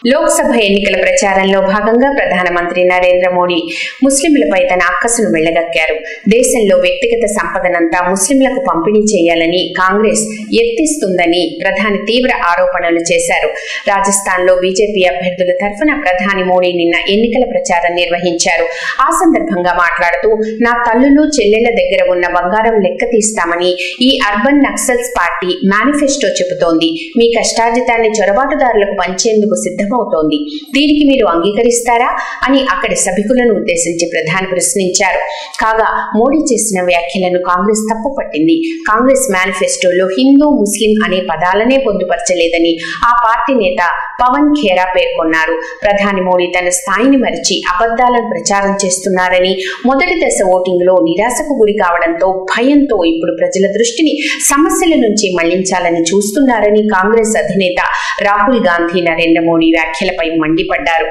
లోక్సభ ఎన్నికల ప్రచారంలో భాగంగా ప్రధానమంత్రి నరేంద్ర మోడీ ముస్లింలపై తన అక్కసును వెళ్లగక్కారు. దేశంలో వ్యక్తిగత సంపదనంతా ముస్లింలకు పంపిణీ చేయాలని కాంగ్రెస్ యత్నిస్తుందని ప్రధాని తీవ్ర ఆరోపణలు చేశారు. రాజస్థాన్లో బీజేపీ అభ్యర్థుల తరఫున ప్రధాని మోడీ నిన్న ఎన్నికల ప్రచారం నిర్వహించారు. ఆ సందర్భంగా మాట్లాడుతూ, నా తల్లులు చెల్లెళ్ల దగ్గర ఉన్న బంగారం లెక్క తీస్తామని ఈ అర్బన్ నక్సల్స్ పార్టీ మేనిఫెస్టో చెబుతోంది. మీ కష్టార్జితాన్ని చొరబాటుదారులకు పంచేందుకు సిద్ధమవుతోంది. దీనికి మీరు అంగీకరిస్తారా అని అక్కడి సభికులను ఉద్దేశించి ప్రధాని ప్రశ్నించారు. కాగా మోడీ చేసిన వ్యాఖ్యలను కాంగ్రెస్ తప్పుపట్టింది. కాంగ్రెస్ మేనిఫెస్టోలో హిందూ ముస్లిం అనే పదాలనే పొందుపరచలేదని ఆ పార్టీ నేత పవన్ ఖేరా పేర్కొన్నారు. ప్రధాని మోడీ తన స్థాయిని మరిచి అబద్దాలను ప్రచారం చేస్తున్నారని, మొదటి దశ ఓటింగ్ లో నిరాశకు గురి కావడంతో భయంతో ఇప్పుడు ప్రజల దృష్టిని సమస్యల నుంచి మళ్లించాలని చూస్తున్నారని కాంగ్రెస్ అధినేత రాహుల్ గాంధీ నరేంద్ర మోడీ వ్యాఖ్యలపై మండిపడ్డారు.